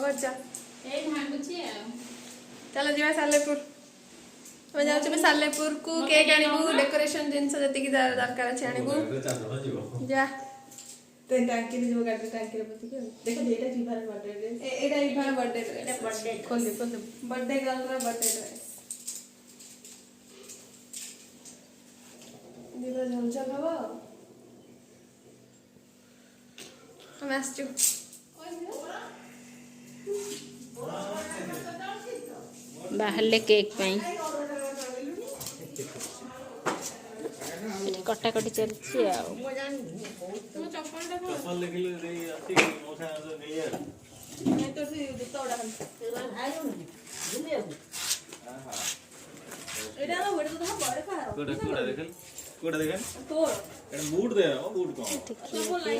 करजा ए भांगुची आ चलो जीवा सालेपुर ଆମେ ଯାଉଛୁ ଏବେ ସାଲେପୁରକୁ କେକ୍ ଆଣିବୁ ଡେକୋରେସନ ଜିନିଷ ଯେତିକି ଦରକାର ଅଛି ଆଣିବୁ ଯା ते टांकी में जो गाड़ी टांकी में पति के देखो एटा जीवार बर्थडे एटा इभार बर्थडे एटा बर्थडे खोल दे बर्थडे गर्ल रा बर्थडे ड्रेस जीवा झलझल हवा हम आसचू बाहरले केक पई कटा कटी चलछि आ तुम चप्पल लेके ले आसी मोसा नहीं यार नहीं तो से जूता उड़ा भाई घूमे हां हां एडा ना ओडे तो बड़े पारो कोड़ा देखल तो एडा मूड दे ओ मूड को चप्पल ए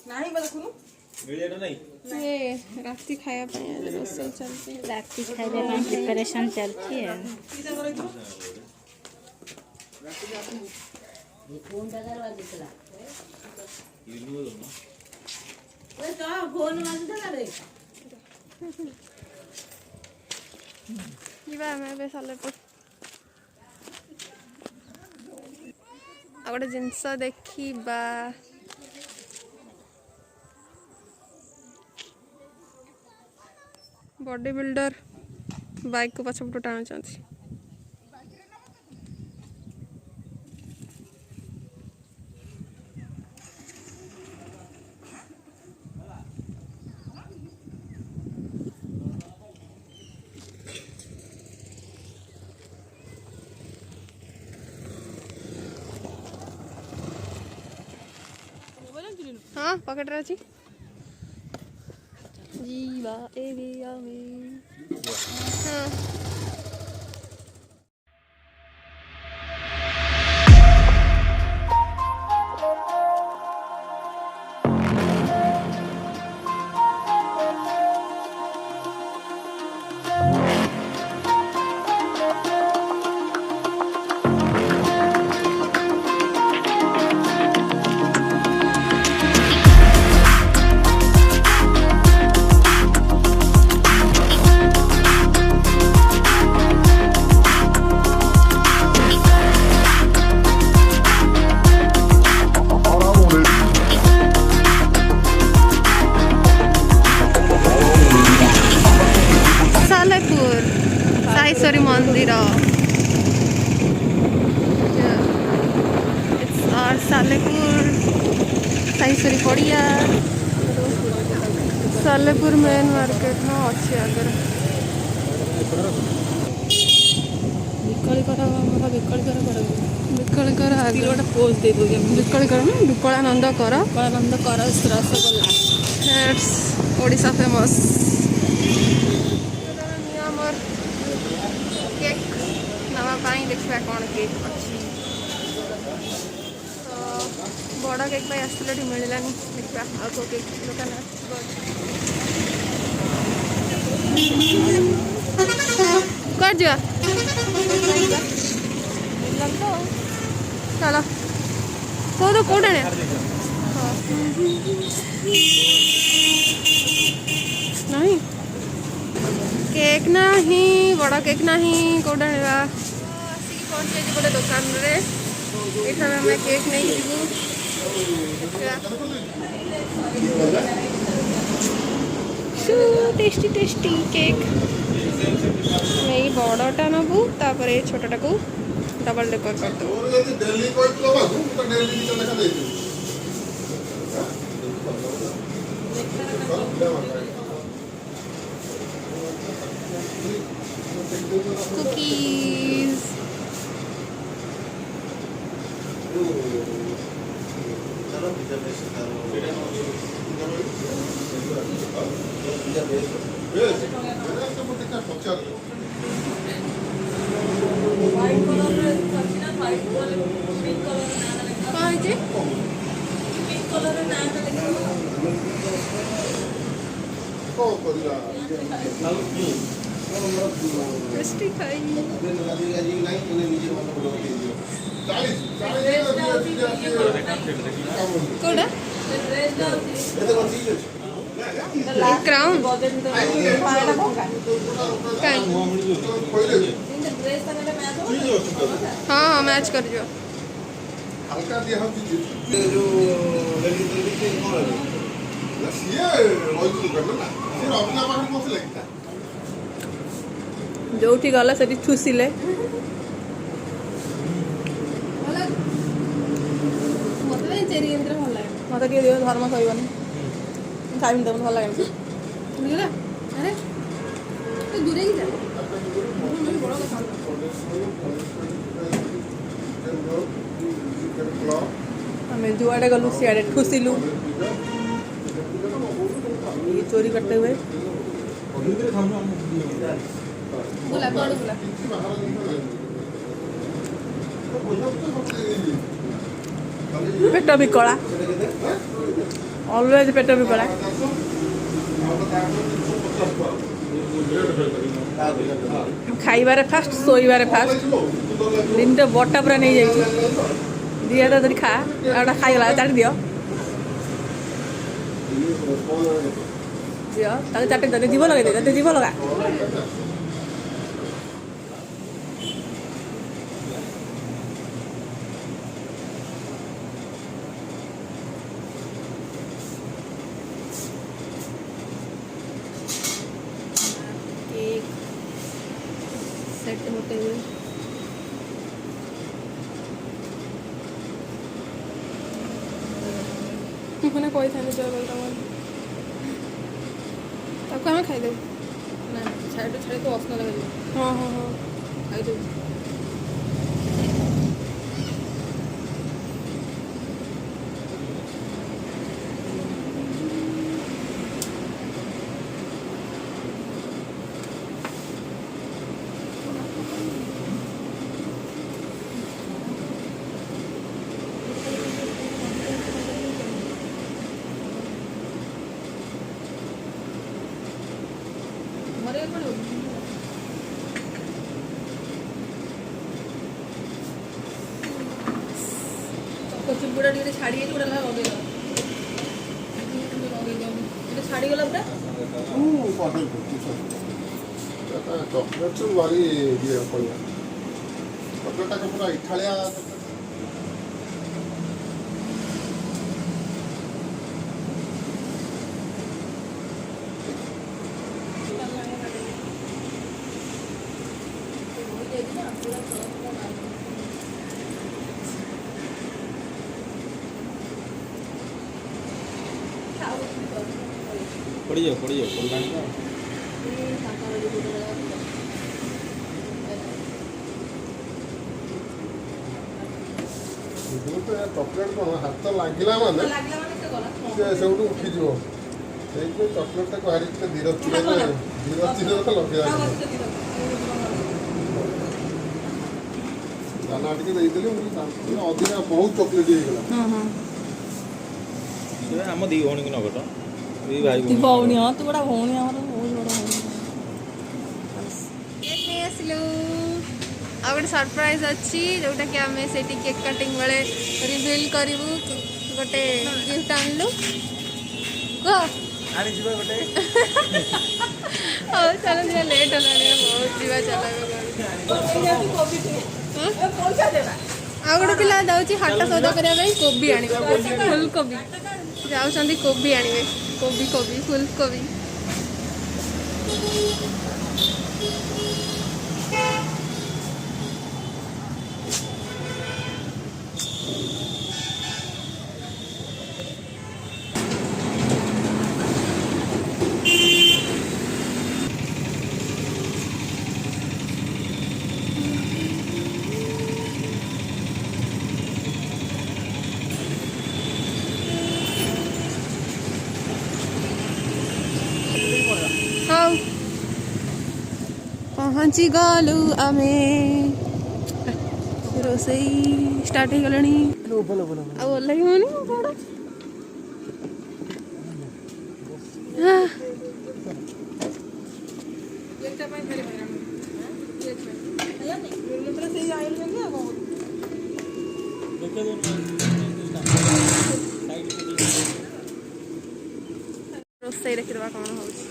नाही बदकुनु मिलेना नहीं ये राती खाया पे रोसई चलती राती खाइबे ପାଇଁ प्रिपरेशन चलछि है ये फोन दादा दिखला ये ओए का फोन वाजदा रे जीवा मैं बे सालेपुर आ गोटे जिनस देखिबा बॉडी बिल्डर बाइक को पछपटो टाणु चाहती हाँ पॉकेट रे अछि जीवा ए वी आवे हाँ साईश्वरी मंदिर और सालेपुर साईश्वरी पड़िया सालेपुर मेन मार्केट में अच्छे आगे विकलिकर आगे गोटे पोज दे दो विकलिकर ना विकलानंद कर रसगोल्ला ओडिशा फेमस केक नामापाई देखा कौन केक अच्छी तो बड़ा केक पाई आसले मिललानी देखा आ को केक दुकान कर जा चलो तो कौन नहीं केक नहीं बड़ा केक नहीं कौटा आसिक पहुँचे गोटे दुकान रे ये केक नहीं टेस्टी टेस्टी केक नहीं बड़टा नबू तापर ये छोटा को डबल डेकोर कर दो कुकीज टेस्टी खाई कोड़ा କ୍ରାଉନ୍ କାଇଁ ହଁ ହଁ ମ୍ୟାଚ୍ କରିଯିବ। ହାଲକା ଦିଆ ହଉଛି ଯୋଉ ସିଏ ରହିଛି ନା ସିଏ ରବିନା ପାଖରେ ବସିଲା କି ଯୋଉଠି ଗଲା ସେଠି ଠୁସିଲେ। ମତେ ଚେରି କେନ୍ଦ୍ର ଭଲ ଲାଗେ। ମତେ ଟିକେ ଦିଅ ଧର୍ମ ସହିବନି ଖାଇବିନି ଦେବନି ଭଲ ଲାଗେନି। ବୁଝିଲା ଆରେ ତୁ ଦୂରେଇ ଯା। ଆମେ जुआड़े गलु सियाड़े ठुसिलु ये चोरी करते हुए बुला कौन बुला पेट भी कला ऑलवेज पेट भी कला खाइबारे फास्ट सोइबारे फास्ट दिन तो बटा पूरा नहीं जाइए दिया तो खा आटा खाईगला चाटी दियो दियो ताके चाटी दे जीव लगे दे जीव लगा केक सेट होते हुए मैंने कोई था नहीं जगह ताको हमें खाई देव ना छाड़ी छाड़ी तो असना लगे हाँ हाँ हाँ खाई देव चुलबुड़ा टे छाड़ी गोटा लगे छाड़ी गला पूरा चॉकलेट भारी ये पड़ा चॉकलेट का पूरा इठालिया पड़ी जाओ कल्याण का चॉकलेट कौन हाथ लगिला माने से उठीଯିव से चॉकलेट को भारी धीर धीर लगे दाना टे अधिका बहुत चॉकलेट होगा आम दी भौणी की नगट भाई भौणी हाँ तू बड़ा भौणी आम बहुत बड़ा भौणी आसलु आ गोटे सरप्राइज अच्छी जोटा कि आम से केक कटिंग बेले रिवील करूँ गोटे गिफ्ट आनलु हाँ चलो लेट हो बहुत जीवा चल आ गोटे पिला जाऊँगी हाट सौदा करने कोबी आने फुलकोबी जाऊँगी कोबी आने कोबी कोबी फुलकोबी पहुँची गलु आमे रोसई स्टार्ट हो गलानी आ ओल्लै होनी बड़ा रोसई ଲଗେଇ ଦେଖିଦେବା କ'ଣ ହେଉଛି।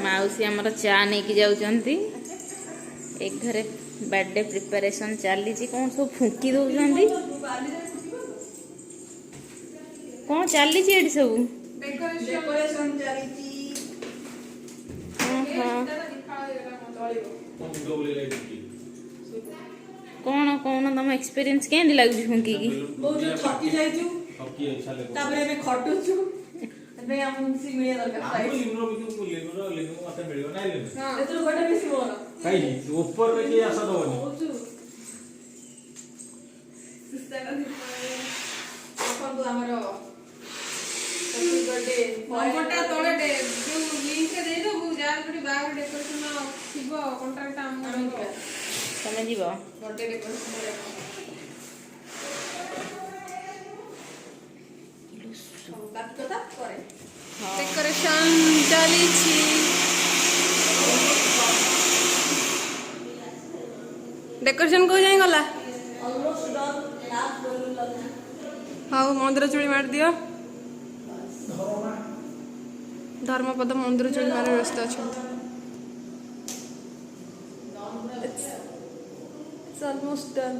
ମାଉସୀ ଆମର ଚା ନେଇକି ଯାଉଛନ୍ତି। ଏ ଘରେ ବାର୍ଥଡେ ପ୍ରିପାରେସନ୍ ଚାଲିଛି। କ'ଣ ସବୁ ଫୁଙ୍କି ଦେଉଛନ୍ତି, କ'ଣ ଚାଲିଛି ଏଠି ସବୁ? ଡେକୋରେସନ୍ ଚାଲିଛି। କ'ଣ କ'ଣ ତମ ଏକ୍ସପିରିଏନ୍ସ କେମିତି ଲାଗୁଛି ଫୁଙ୍କିକି? ବହୁତ ଥକି ଯାଇଛୁ, ତାପରେ ଆମେ ଖଟୁଛୁ। ଏବେ ଆମକୁ କିଛି ମିଳିବା ଦରକାର। ଏଥିରୁ ଗୋଟେ ବେଶୀ ମୋର ଆମର ନମ୍ବରଟା ତଳେ ଯୋଉ ଲିଙ୍କରେ ଦେଇଦେବୁ, ଯାହାର ଗୋଟେ ବାହାଘର ଡେକୋରେସନ ଥିବ କଣ୍ଟ୍ରାକ୍ଟ ଆମକୁ ତମେ ଯିବ? ଗୋଟେ ଡେକୋରେସନ ଡେକୋରେସନ ଚାଲିଛି। ଡେକୋରେସନ କୋଉ ଯାଏଁ ଗଲା? ହଉ ମନ୍ଦିର ଚୁଳି ମାରିଦିଅ। ଧର୍ମପଦ ମନ୍ଦିର ଚୁଳି ମାରି ବ୍ୟସ୍ତ ଅଛନ୍ତି। It's almost done.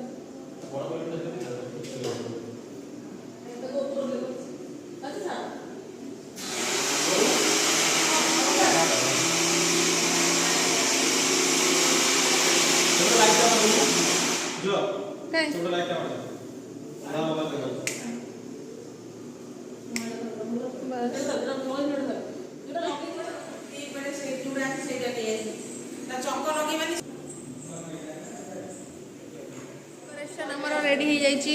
ଆମର ରେଡି ହେଇଯାଇଛି।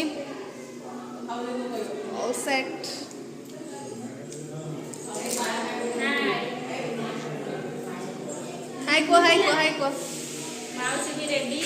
All set. ହାଇ କୁହ, ହାଇ କୁହ, ହାଇ କୁହ। ମାଉସୀ ବି ରେଡି।